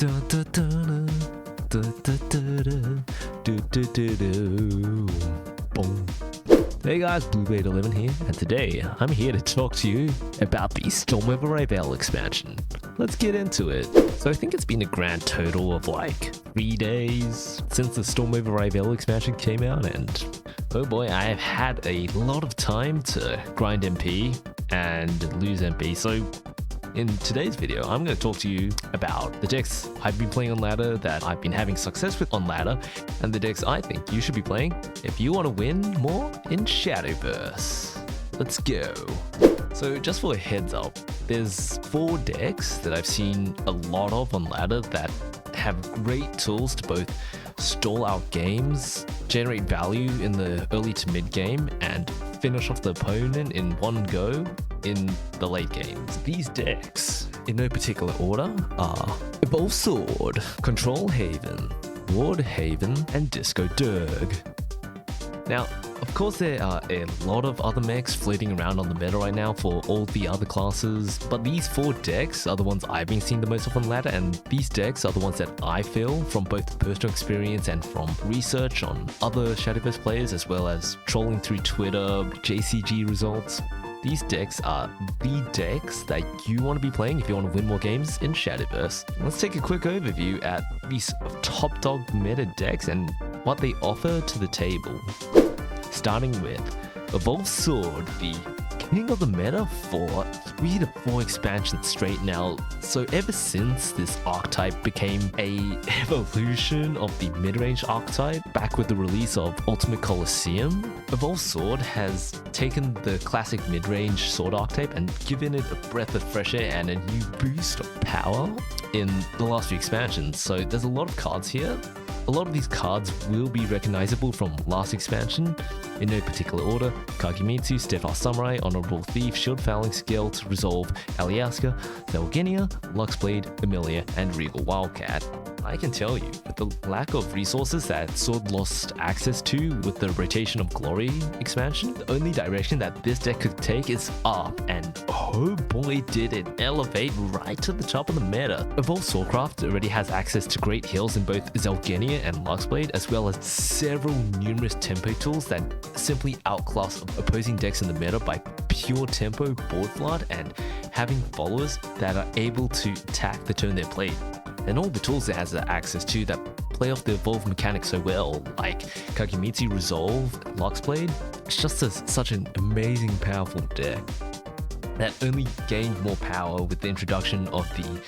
Boom. Hey guys, Blueblade11 here, and today I'm here to talk to you about the Storm over Rivayle expansion. Let's get into it. So I think it's been a grand total of like 3 days since the Storm over Rivayle expansion came out, and oh boy, I have had a lot of time to grind MP and lose MP. So in today's video, I'm going to talk to you about the decks I've been playing on ladder, that I've been having success with on ladder, and the decks I think you should be playing if you want to win more in Shadowverse. Let's go. So just for a heads up, there's 4 decks that I've seen a lot of on ladder that have great tools to both stall out games, generate value in the early to mid game, and finish off the opponent in one go in the late games. These decks, in no particular order, are Evo Sword, Control Haven, Ward Haven, and Disco Derg. Now, of course there are a lot of other mechs floating around on the meta right now for all the other classes, but these 4 decks are the ones I've been seeing the most of on ladder, and these decks are the ones that I feel from both personal experience and from research on other Shadowverse players, as well as trolling through Twitter, JCG Results. These decks are the decks that you want to be playing if you want to win more games in Shadowverse. Let's take a quick overview at these top dog meta decks and what they offer to the table. Starting with Evo Sword, the king of the meta for 3 to 4 expansions straight now. So ever since this archetype became a evolution of the mid-range archetype, back with the release of Ultimate Colosseum, Evo Sword has taken the classic mid-range sword archetype and given it a breath of fresh air and a new boost of power in the last few expansions. So there's a lot of cards here. A lot of these cards will be recognizable from last expansion, in no particular order: Kagemitsu, Steadfast Samurai, Honorable Thief, Shield Phalanx, Gelt, Resolve, Aliaska, Thelgenia, Luxblade, Emilia, and Rivayle Wildcat. I can tell you, with the lack of resources that Sword lost access to with the Rotation of Glory expansion, the only direction that this deck could take is up, and oh boy did it elevate right to the top of the meta. Evo Swordcraft already has access to great heals in both Thelgenia and Luxblade, as well as several numerous tempo tools that simply outclass opposing decks in the meta by pure tempo, board flood, and having followers that are able to attack the turn they're played. And all the tools it has access to that play off the evolved mechanics so well, like Kagemitsu, Resolve, Luxblade. It's just such an amazing, powerful deck that only gained more power with the introduction of the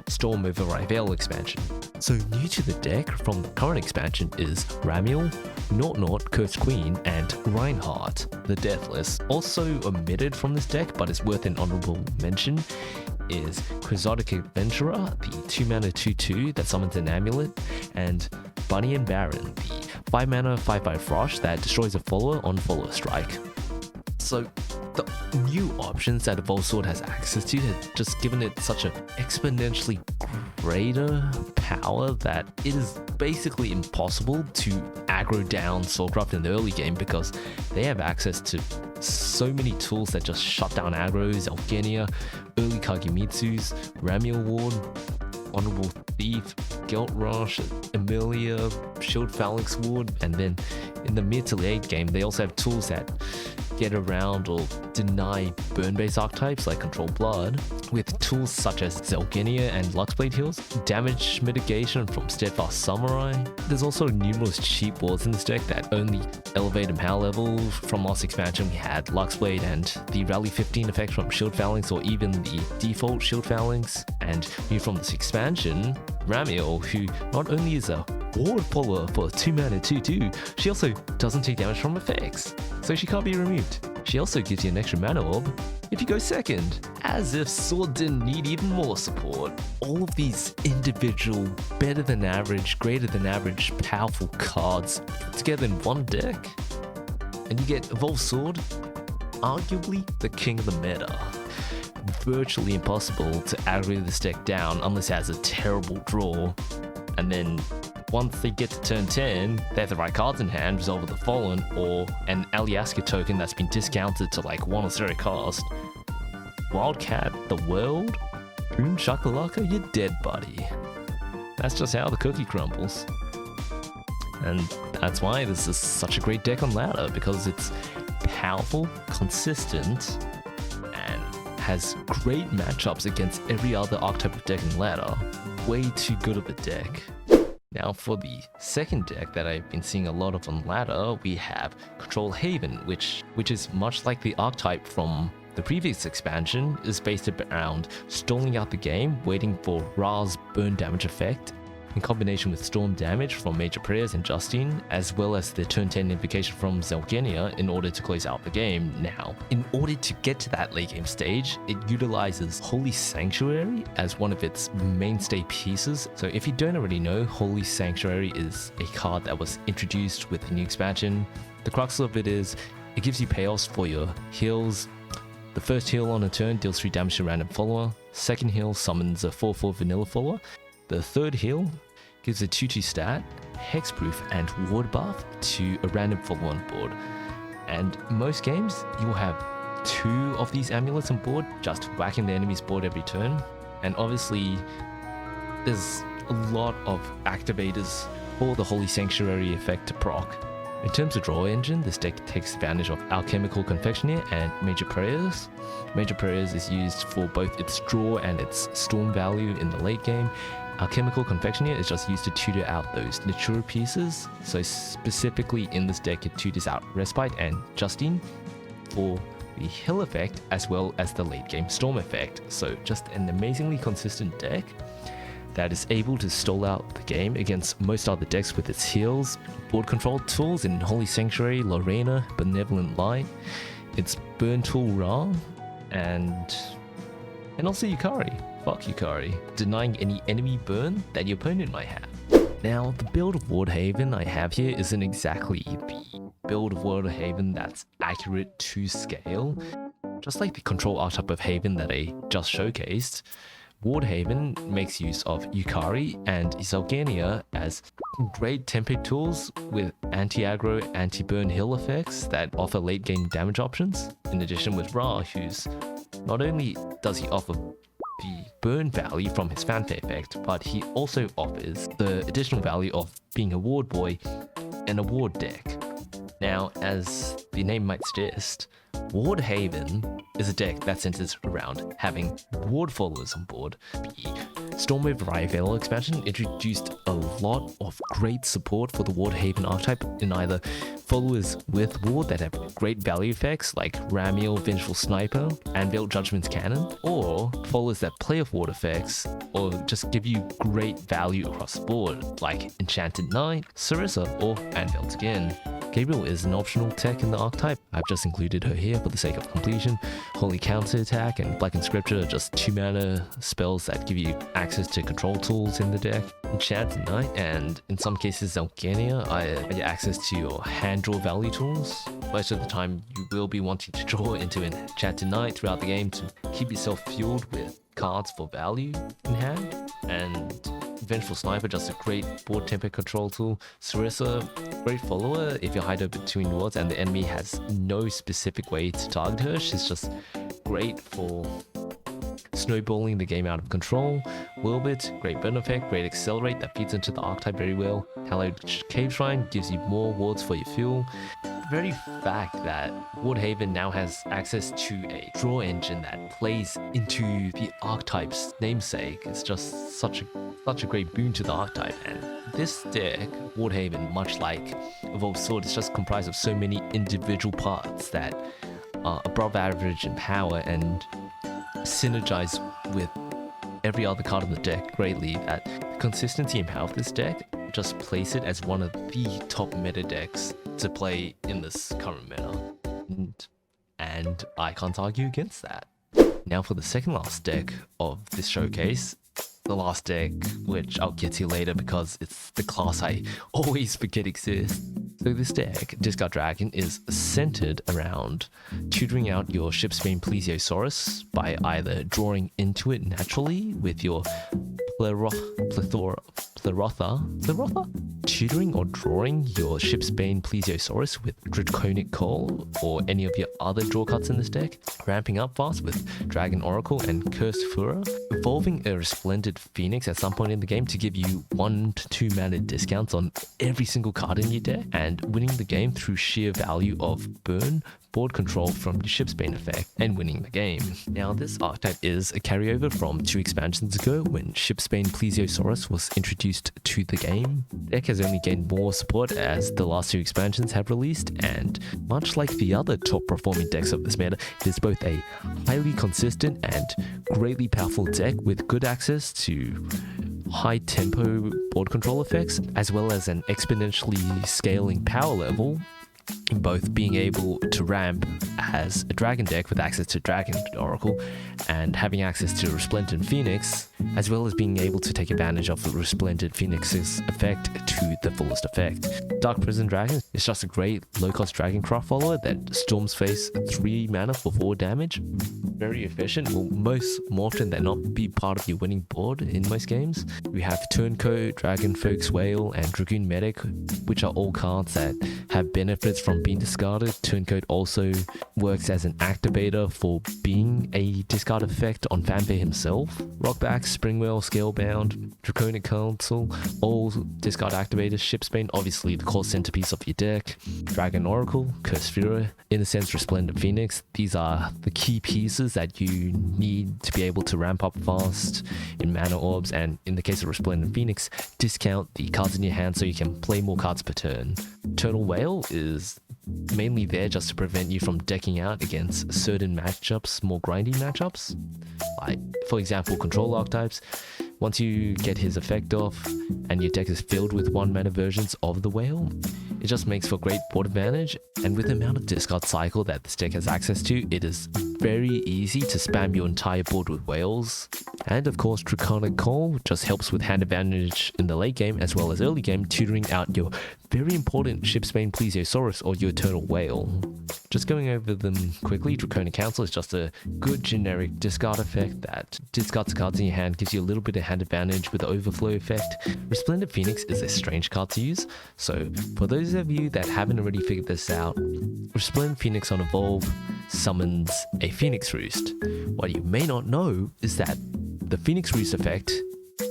Storm over Rivayle expansion. So new to the deck from the current expansion is Rivayle, Naut, Cursed Queen, and Reinhardt, the Deathless. Also omitted from this deck, but is worth an honorable mention, is Quixotic Adventurer, the 2-mana 2/2 that summons an amulet, and Bunny and Baron, the 5-mana 5/5 Frosh that destroys a follower on follower strike. So the new options that Evo Sword has access to have just given it such an exponentially greater power that it is basically impossible to aggro down Swordcraft in the early game, because they have access to so many tools that just shut down aggros: Thelgenia, early Kagemitsus, Rivayle Ward, Honorable Thief, Gelt Rush, Emilia, Shield Phalanx Ward, and then in the mid to late game they also have tools that get around or deny burn-based archetypes like Control Blood, with tools such as Thelgenia and Luxblade heals, damage mitigation from Steadfast Samurai. There's also numerous cheap wards in this deck that only elevate in power level. From last expansion we had Luxblade and the Rally 15 effect from Shield Phalanx, or even the default Shield Phalanx. And new from this expansion, Rivayle, who not only is a ward follower for 2-mana 2/2, she also doesn't take damage from effects, so she can't be removed. She also gives you an extra mana orb if you go second. As if Sword didn't need even more support. All of these individual, better than average, greater than average, powerful cards put together in one deck, and you get Evo Sword, arguably the king of the meta. Virtually impossible to aggro this deck down unless it has a terrible draw, and then once they get to turn 10, they have the right cards in hand: Resolve of the Fallen, or an Aliaska token that's been discounted to like 1 or 0 cost. Wildcat, the world? Boom shakalaka, you're dead, buddy. That's just how the cookie crumbles. And that's why this is such a great deck on ladder, because it's powerful, consistent, and has great matchups against every other archetype of deck in ladder. Way too good of a deck. Now for the second deck that I've been seeing a lot of on ladder, we have Control Haven, which is much like the archetype from the previous expansion, is based around stalling out the game, waiting for Ra's burn damage effect, in combination with storm damage from Major Prayers and Justine, as well as the turn 10 invocation from Zelgenia in order to close out the game. Now, in order to get to that late game stage, it utilizes Holy Sanctuary as one of its mainstay pieces. So if you don't already know, Holy Sanctuary is a card that was introduced with the new expansion. The crux of it is, it gives you payoffs for your heals. The first heal on a turn deals 3 damage to a random follower. Second heal summons a 4/4 vanilla follower. The third heal gives a 2/2 stat, hexproof, and ward buff to a random follower on board. And most games, you'll have 2 of these amulets on board, just whacking the enemy's board every turn. And obviously, there's a lot of activators for the Holy Sanctuary effect to proc. In terms of draw engine, this deck takes advantage of Alchemical Confectioner and Major Prayers. Major Prayers is used for both its draw and its storm value in the late game. Alchemical Confectioner is just used to tutor out those mature pieces. So specifically in this deck, it tutors out Respite and Justine for the heal effect, as well as the late game storm effect. So just an amazingly consistent deck that is able to stall out the game against most other decks with its heals, board control tools in Holy Sanctuary, Lorena, Benevolent Light, its burn tool Ra, and also Yukari. Fuck Yukari, denying any enemy burn that your opponent might have. Now, the build of Wardhaven I have here isn't exactly the build of Wardhaven that's accurate to scale. Just like the control archetype of Haven that I just showcased, Wardhaven makes use of Yukari and Zelgenia as great tempo tools with anti-aggro, anti-burn heal effects that offer late game damage options. In addition with Ra, who's not only does he offer the burn value from his fanfare effect, but he also offers the additional value of being a ward boy and a ward deck. Now, as the name might suggest, Wardhaven is a deck that centers around having ward followers on board. The Storm of Rivayle expansion introduced a lot of great support for the Wardhaven archetype in either followers with ward that have great value effects like Ramiel, Vengeful Sniper, Anvil, Judgment's Cannon, or followers that play off ward effects or just give you great value across the board like Enchanted Knight, Sarissa, or Anvil's again. Gabriel is an optional tech in the archetype. I've just included her here for the sake of completion. Holy Counterattack and Blackened Scripture are just 2 mana spells that give you access to control tools in the deck. Enchanted Knight and in some cases Zelgenia are access to your hand draw value tools. Most of the time you will be wanting to draw into an Enchanted Knight throughout the game to keep yourself fueled with cards for value in hand. And Vengeful Sniper, just a great board tempo control tool. Sarissa, great follower if you hide her between wards and the enemy has no specific way to target her. She's just great for snowballing the game out of control. Wilbit, great burn effect, great accelerate that feeds into the archetype very well. Hallowed Cave Shrine gives you more wards for your fuel. The very fact that Wardhaven now has access to a draw engine that plays into the archetype's namesake is just such a great boon to the archetype. And this deck, Wardhaven, much like Evo Sword, is just comprised of so many individual parts that are above average in power and synergize with every other card in the deck greatly, that the consistency and power of this deck just place it as one of the top meta decks to play in this current meta. And I can't argue against that. Now for the second last deck of this showcase, the last deck, which I'll get to later because it's the class I always forget exists. So this deck, Discard Dragon, is centered around tutoring out your Shipsbane Plesiosaurus by either drawing into it naturally with your plethora Plerotha? Tutoring or drawing your Shipsbane Plesiosaurus with Draconic Call or any of your other draw cards in this deck, ramping up fast with Dragon Oracle and Cursed Furor, evolving a Resplendent Phoenix at some point in the game to give you 1 to 2 mana discounts on every single card in your deck, and winning the game through sheer value of burn, board control from the Shipsbane effect, and winning the game. Now, this archetype is a carryover from 2 expansions ago when Shipsbane Plesiosaurus was introduced to the game. The deck has only gained more support as the last 2 expansions have released, and much like the other top performing decks of this meta, it is both a highly consistent and greatly powerful deck with good access to high tempo board control effects, as well as an exponentially scaling power level, in both being able to ramp as a dragon deck with access to Dragon Oracle and having access to Resplendent Phoenix, as well as being able to take advantage of the Resplendent Phoenix's effect to the fullest effect. Dark Prison Dragon is just a great low-cost Dragoncraft follower that storms face 3 mana for 4 damage. Very efficient, will more often than not be part of your winning board in most games. We have Turncoat, Dragonfolk's Whale, and Dragoon Medic, which are all cards that have benefits from being discarded. Turncoat also works as an activator for being a discard effect on Fanfare himself. Rockback, Springwell, Scalebound, Draconic Council, all discard activators. Shipsbane, obviously the core centerpiece of your deck. Dragon Oracle, Cursed Furor, in a sense Resplendent Phoenix. These are the key pieces that you need to be able to ramp up fast in mana orbs, and in the case of Resplendent Phoenix, discount the cards in your hand so you can play more cards per turn. Turtle Whale is mainly there just to prevent you from decking out against certain matchups, more grindy matchups, like for example control archetypes. Once you get his effect off and your deck is filled with 1 mana versions of the whale, it just makes for great board advantage, and with the amount of discard cycle that this deck has access to, it is very easy to spam your entire board with whales. And of course, Draconic Call just helps with hand advantage in the late game as well as early game, tutoring out your very important Shipsbane Plesiosaurus or your Eternal Whale. Just going over them quickly, Draconic Council is just a good generic discard effect that discards cards in your hand, gives you a little bit of hand advantage with the overflow effect. Resplendent Phoenix is a strange card to use, so for those of you that haven't already figured this out, Resplendent Phoenix on Evolve summons a Phoenix Roost. What you may not know is that the Phoenix Roost effect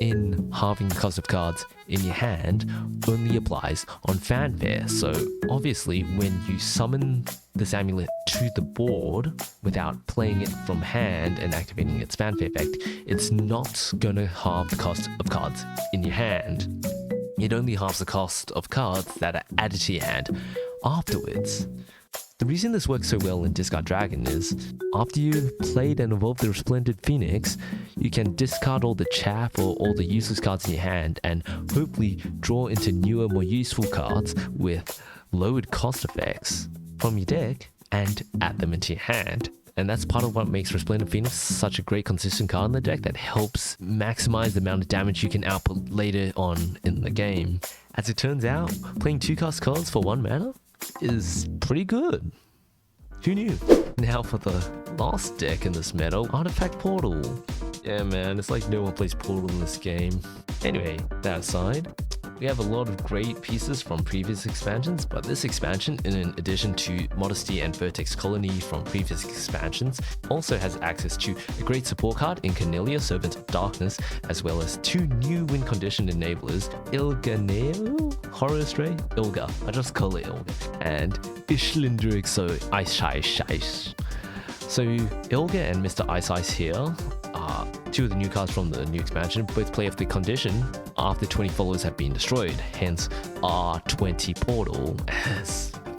in halving the cost of cards in your hand only applies on Fanfare. So obviously when you summon this amulet to the board without playing it from hand and activating its Fanfare effect, it's not gonna halve the cost of cards in your hand. It only halves the cost of cards that are added to your hand afterwards. The reason this works so well in Discard Dragon is, after you've played and evolved the Resplendent Phoenix, you can discard all the chaff or all the useless cards in your hand and hopefully draw into newer, more useful cards with lowered cost effects from your deck and add them into your hand. And that's part of what makes Resplendent Phoenix such a great consistent card in the deck that helps maximize the amount of damage you can output later on in the game. As it turns out, playing 2-cost cards for 1 mana is pretty good. Who knew? Now for the last deck in this meta, Artifact Portal. Yeah man, it's like no one plays Portal in this game. Anyway, that aside, we have a lot of great pieces from previous expansions, but this expansion, in addition to Modesty and Vertex Colony from previous expansions, also has access to a great support card in Cornelia, Servant of Darkness, as well as 2 new win condition enablers, Ilganeo, Horror Stray, Ilga, I just call it Ilga, and Ishlindrig, so Ice. So Ilga and Mr. Ice here are 2 of the new cards from the new expansion. Both play off the condition after 20 followers have been destroyed, hence R20 Portal.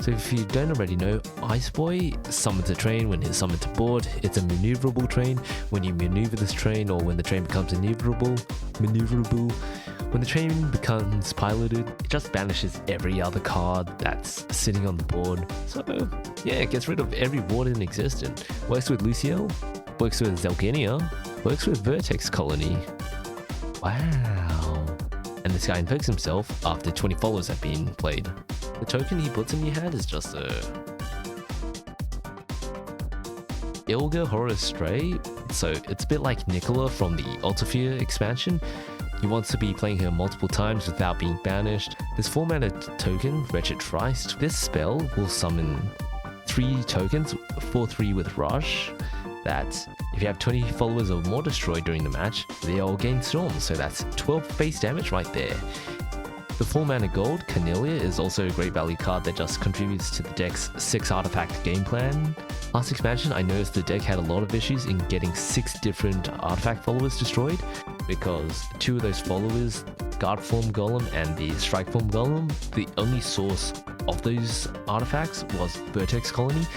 So if you don't already know, Ice Boy summons a train when it's summoned to board. It's a maneuverable train. When you maneuver this train, or when the train becomes maneuverable, when the train becomes piloted, it just banishes every other card that's sitting on the board. So yeah, it gets rid of every ward in existence. Works with Luciel, works with Zelginia, works with Vertex Colony. Wow. And this guy invokes himself after 20 followers have been played. The token he puts in your hand is just a Ilga Horror Stray. So it's a bit like Nicola from the Ultifear expansion. You want to be playing her multiple times without being banished. This 4-mana token, Wretched Tryst. This spell will summon 3 tokens, 4/3 with Rush, that if you have 20 followers or more destroyed during the match, they all gain Storm, so that's 12 base damage right there. The 4-mana gold, Cornelia, is also a great value card that just contributes to the deck's 6 artifact game plan. Last expansion, I noticed the deck had a lot of issues in getting 6 different artifact followers destroyed, because 2 of those followers, Guard Form Golem and the Strike Form Golem, the only source of those artifacts was Vertex Colony.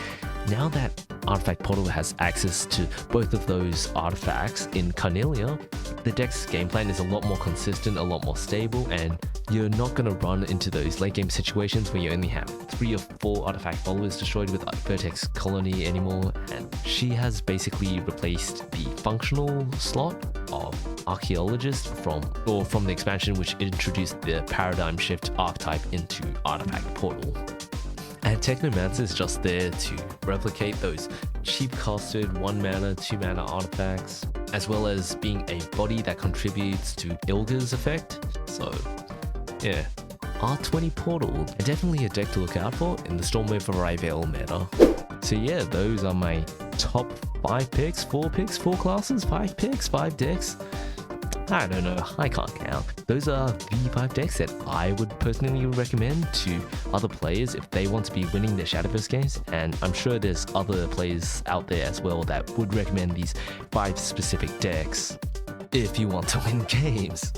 Now that Artifact Portal has access to both of those artifacts in Cornelia, the deck's game plan is a lot more consistent, a lot more stable, and you're not going to run into those late game situations where you only have 3 or 4 artifact followers destroyed with Vertex Colony anymore. And she has basically replaced the functional slot of Archaeologist from the expansion, which introduced the Paradigm Shift archetype into Artifact Portal. And Technomancer is just there to replicate those cheap costed 1-mana, 2-mana artifacts, as well as being a body that contributes to Ilga's effect. So yeah, R20 Portal, definitely a deck to look out for in the Stormwave Rivayle meta. So yeah, those are my top 5 picks, 4 picks, 4 classes, 5 picks, 5 decks. I don't know, I can't count. Those are the 5 decks that I would personally recommend to other players if they want to be winning their Shadowverse games, and I'm sure there's other players out there as well that would recommend these 5 specific decks if you want to win games.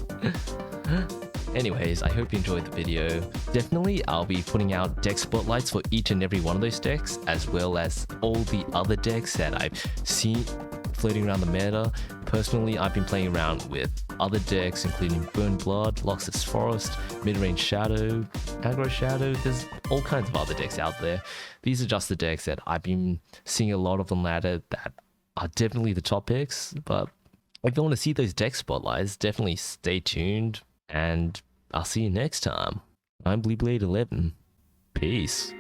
Anyways, I hope you enjoyed the video. Definitely, I'll be putting out deck spotlights for each and every one of those decks, as well as all the other decks that I've seen floating around the meta. Personally, I've been playing around with other decks, including Burn Blood, Loxus Forest, Midrange Shadow, Aggro Shadow. There's all kinds of other decks out there. These are just the decks that I've been seeing a lot of on ladder that are definitely the top picks. But if you want to see those deck spotlights, definitely stay tuned, and I'll see you next time. I'm BlueBlade11. Peace.